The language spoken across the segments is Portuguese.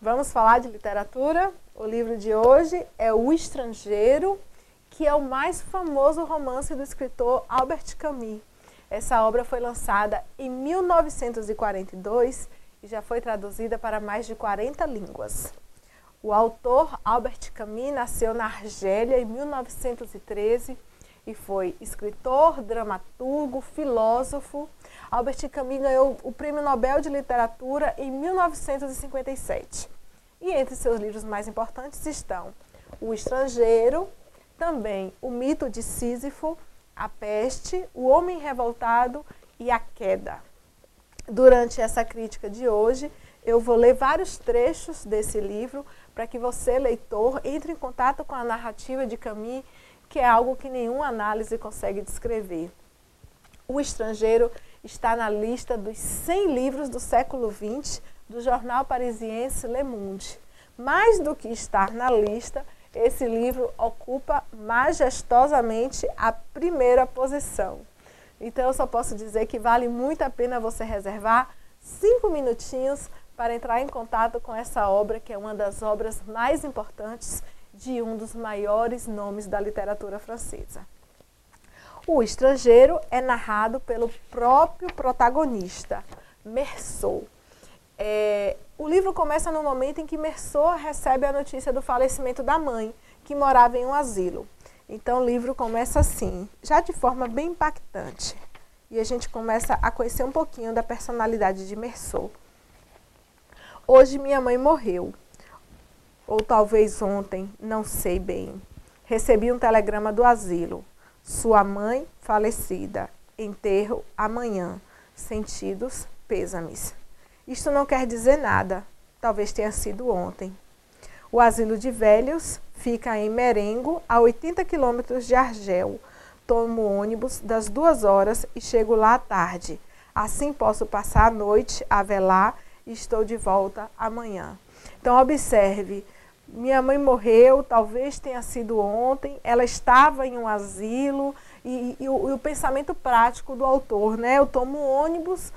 Vamos falar de literatura. O livro de hoje é O Estrangeiro, que é o mais famoso romance do escritor Albert Camus. Essa obra foi lançada em 1942 e já foi traduzida para mais de 40 línguas. O autor Albert Camus nasceu na Argélia em 1913 e foi escritor, dramaturgo, filósofo. Albert Camus ganhou o Prêmio Nobel de Literatura em 1957. E entre seus livros mais importantes estão O Estrangeiro, também O Mito de Sísifo, A Peste, O Homem Revoltado e A Queda. Durante essa crítica de hoje, eu vou ler vários trechos desse livro para que você, leitor, entre em contato com a narrativa de Camus, que é algo que nenhuma análise consegue descrever. O Estrangeiro está na lista dos 100 livros do século XX do jornal parisiense Le Monde. Mais do que estar na lista, esse livro ocupa majestosamente a primeira posição. Então eu só posso dizer que vale muito a pena você reservar 5 minutinhos para entrar em contato com essa obra, que é uma das obras mais importantes de um dos maiores nomes da literatura francesa. O Estrangeiro é narrado pelo próprio protagonista, Meursault. O livro começa no momento em que Meursault recebe a notícia do falecimento da mãe, que morava em um asilo. Então o livro começa assim, já de forma bem impactante. E a gente começa a conhecer um pouquinho da personalidade de Meursault. Hoje minha mãe morreu. Ou talvez ontem, não sei bem. Recebi um telegrama do asilo. Sua mãe falecida. Enterro amanhã. Sentidos, pêsames. Isto não quer dizer nada. Talvez tenha sido ontem. O asilo de velhos fica em Merengo, a 80 quilômetros de Argel. Tomo ônibus das 2 horas e chego lá à tarde. Assim posso passar a noite a velar e estou de volta amanhã. Então observe. Minha mãe morreu, talvez tenha sido ontem, ela estava em um asilo e o pensamento prático do autor, né? Eu tomo um ônibus,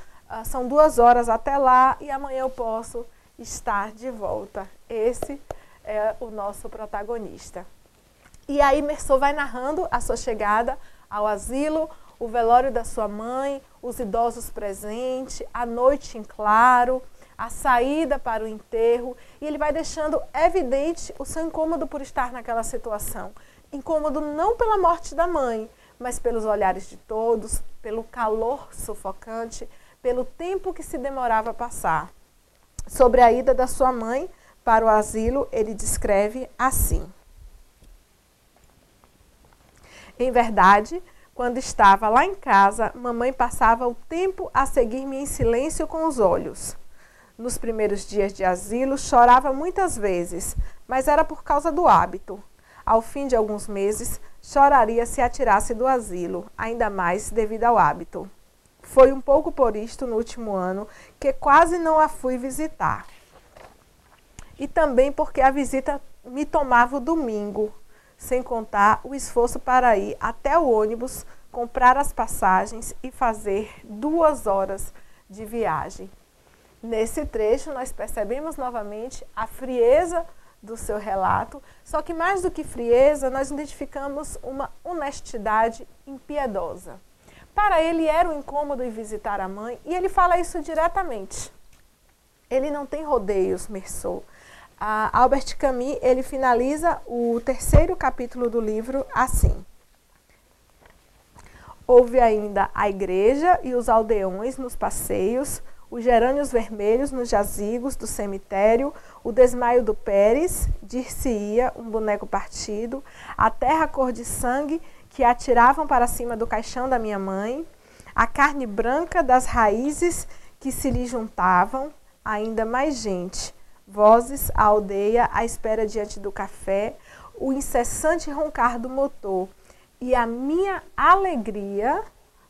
são 2 horas até lá e amanhã eu posso estar de volta. Esse é o nosso protagonista. E aí Meursault vai narrando a sua chegada ao asilo, o velório da sua mãe, os idosos presentes, a noite em claro, a saída para o enterro, e ele vai deixando evidente o seu incômodo por estar naquela situação. Incômodo não pela morte da mãe, mas pelos olhares de todos, pelo calor sufocante, pelo tempo que se demorava a passar. Sobre a ida da sua mãe para o asilo, ele descreve assim. Em verdade, quando estava lá em casa, mamãe passava o tempo a seguir-me em silêncio com os olhos. Nos primeiros dias de asilo, chorava muitas vezes, mas era por causa do hábito. Ao fim de alguns meses, choraria se atirasse do asilo, ainda mais devido ao hábito. Foi um pouco por isto, no último ano, que quase não a fui visitar. E também porque a visita me tomava o domingo, sem contar o esforço para ir até o ônibus, comprar as passagens e fazer 2 horas de viagem. Nesse trecho, nós percebemos novamente a frieza do seu relato, só que mais do que frieza, nós identificamos uma honestidade impiedosa. Para ele era um incômodo em visitar a mãe, e ele fala isso diretamente. Ele não tem rodeios, Meursault. Albert Camus, ele finaliza o 3º capítulo do livro assim. Houve ainda a igreja e os aldeões nos passeios, os gerânios vermelhos nos jazigos do cemitério, o desmaio do Pérez, dir-se-ia um boneco partido, a terra cor de sangue que atiravam para cima do caixão da minha mãe, a carne branca das raízes que se lhe juntavam, ainda mais gente, vozes, a aldeia à espera diante do café, o incessante roncar do motor e a minha alegria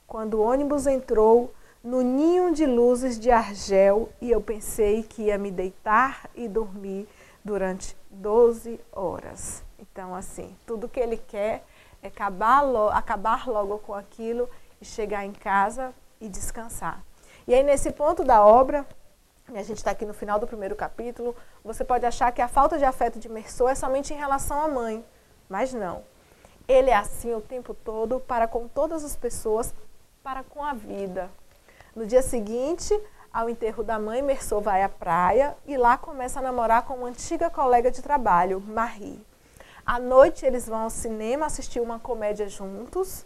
quando o ônibus entrou no ninho de luzes de Argel e eu pensei que ia me deitar e dormir durante 12 horas. Então, assim, tudo que ele quer é acabar logo com aquilo e chegar em casa e descansar. E aí, nesse ponto da obra, e a gente está aqui no final do primeiro capítulo, você pode achar que a falta de afeto de Mersô é somente em relação à mãe, mas não. Ele é assim o tempo todo, para com todas as pessoas, para com a vida. No dia seguinte, ao enterro da mãe, Mersô vai à praia e lá começa a namorar com uma antiga colega de trabalho, Marie. À noite, eles vão ao cinema assistir uma comédia juntos.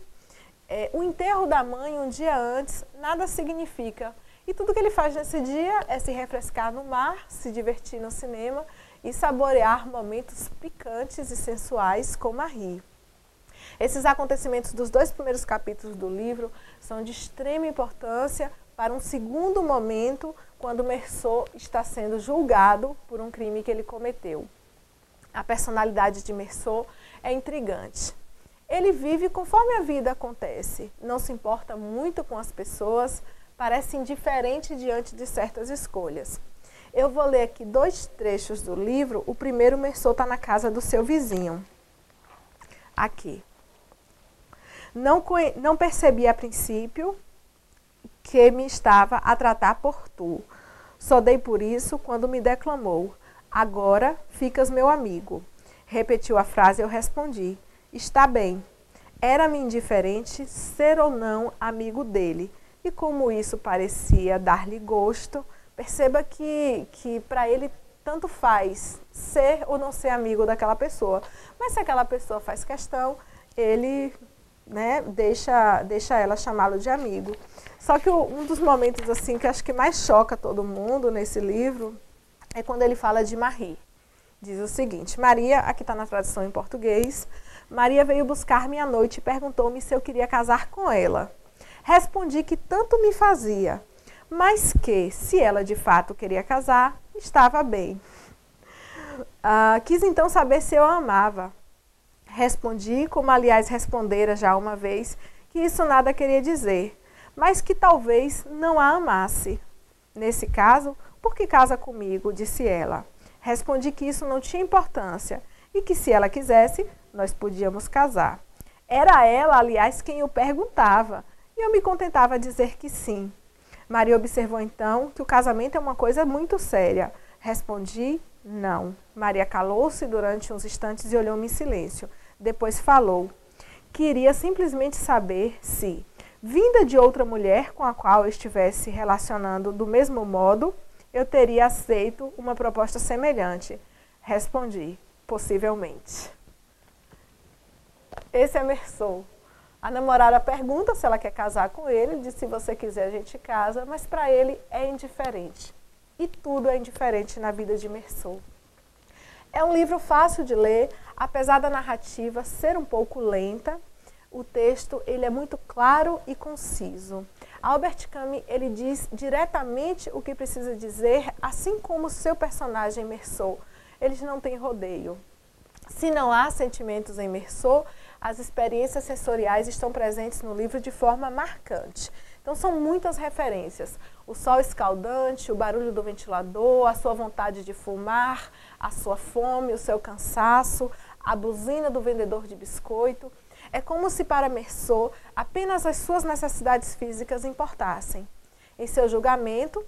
O enterro da mãe, um dia antes, nada significa. E tudo que ele faz nesse dia é se refrescar no mar, se divertir no cinema e saborear momentos picantes e sensuais com Marie. Esses acontecimentos dos 2 primeiros capítulos do livro são de extrema importância para um segundo momento, quando Mersô está sendo julgado por um crime que ele cometeu. A personalidade de Mersô é intrigante. Ele vive conforme a vida acontece, não se importa muito com as pessoas, parece indiferente diante de certas escolhas. Eu vou ler aqui 2 trechos do livro. O primeiro, Mersô está na casa do seu vizinho. Aqui. Não percebi a princípio que me estava a tratar por tu. Só dei por isso quando me declamou: agora ficas meu amigo. Repetiu a frase e eu respondi: está bem. Era-me indiferente ser ou não amigo dele. E como isso parecia dar-lhe gosto, perceba que para ele tanto faz ser ou não ser amigo daquela pessoa. Mas se aquela pessoa faz questão, ele, né, deixa ela chamá-lo de amigo. Só que um dos momentos assim que acho que mais choca todo mundo nesse livro é quando ele fala de Marie. Diz o seguinte: Maria, aqui está na tradução em português, Maria veio buscar-me à noite e perguntou-me se eu queria casar com ela. Respondi que tanto me fazia, mas que, se ela de fato queria casar, estava bem. Quis então saber se eu a amava. Respondi, como aliás respondera já uma vez, que isso nada queria dizer, mas que talvez não a amasse. Nesse caso, por que casa comigo? Disse ela. Respondi que isso não tinha importância e que, se ela quisesse, nós podíamos casar. Era ela, aliás, quem o perguntava, e eu me contentava a dizer que sim. Maria observou então que o casamento é uma coisa muito séria. Respondi, não. Maria calou-se durante uns instantes e olhou-me em silêncio. Depois falou. Queria simplesmente saber se, vinda de outra mulher com a qual eu estivesse relacionando do mesmo modo, eu teria aceito uma proposta semelhante. Respondi, possivelmente. Esse é Mersô. A namorada pergunta se ela quer casar com ele, diz: se você quiser a gente casa, mas para ele é indiferente. E tudo é indiferente na vida de Mersô. É um livro fácil de ler, apesar da narrativa ser um pouco lenta. O texto ele é muito claro e conciso. Albert Camus ele diz diretamente o que precisa dizer, assim como seu personagem Mersô. Eles não têm rodeio. Se não há sentimentos em Mersô, as experiências sensoriais estão presentes no livro de forma marcante. Então são muitas referências. O sol escaldante, o barulho do ventilador, a sua vontade de fumar, a sua fome, o seu cansaço, a buzina do vendedor de biscoito. É como se para Mersô apenas as suas necessidades físicas importassem. Em seu julgamento,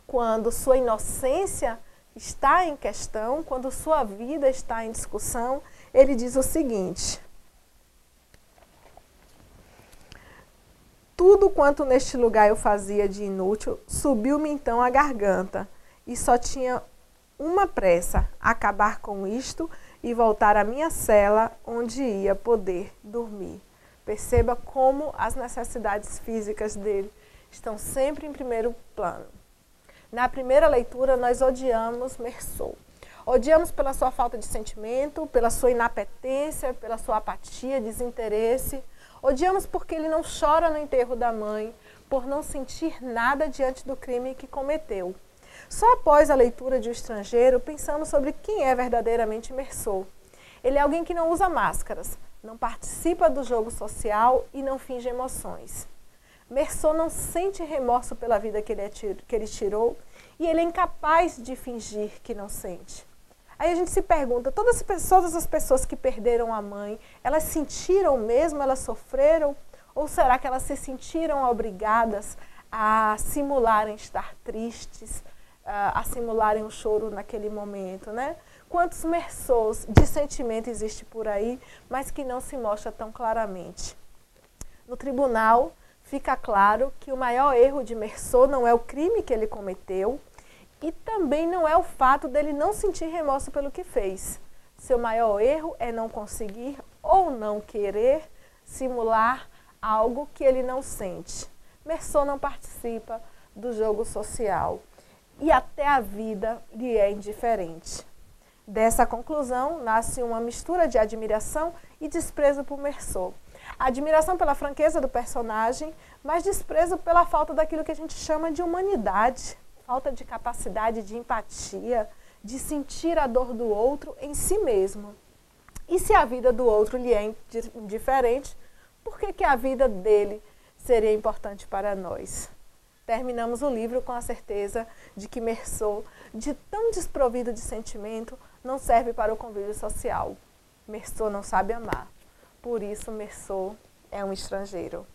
quando sua inocência está em questão, quando sua vida está em discussão, ele diz o seguinte: tudo quanto neste lugar eu fazia de inútil, subiu-me então à garganta, e só tinha uma pressa, acabar com isto e voltar à minha cela, onde ia poder dormir. Perceba como as necessidades físicas dele estão sempre em primeiro plano. Na primeira leitura, nós odiamos Mersô. Odiamos pela sua falta de sentimento, pela sua inapetência, pela sua apatia, desinteresse. Odiamos porque ele não chora no enterro da mãe, por não sentir nada diante do crime que cometeu. Só após a leitura de O Estrangeiro, pensamos sobre quem é verdadeiramente Mersô. Ele é alguém que não usa máscaras, não participa do jogo social e não finge emoções. Mersô não sente remorso pela vida que ele tirou e ele é incapaz de fingir que não sente. Aí a gente se pergunta, todas as pessoas que perderam a mãe, elas sentiram mesmo, elas sofreram? Ou será que elas se sentiram obrigadas a simularem estar tristes, a simularem um choro naquele momento, né? Quantos Meursaults de sentimento existe por aí, mas que não se mostra tão claramente. No tribunal, fica claro que o maior erro de Meursault não é o crime que ele cometeu e também não é o fato dele não sentir remorso pelo que fez. Seu maior erro é não conseguir ou não querer simular algo que ele não sente. Meursault não participa do jogo social e até a vida lhe é indiferente. Dessa conclusão, nasce uma mistura de admiração e desprezo por Meursault. Admiração pela franqueza do personagem, mas desprezo pela falta daquilo que a gente chama de humanidade, falta de capacidade de empatia, de sentir a dor do outro em si mesmo. E se a vida do outro lhe é indiferente, por que a vida dele seria importante para nós? Terminamos o livro com a certeza de que Meursault, de tão desprovido de sentimento, não serve para o convívio social. Meursault não sabe amar. Por isso, Meursault é um estrangeiro.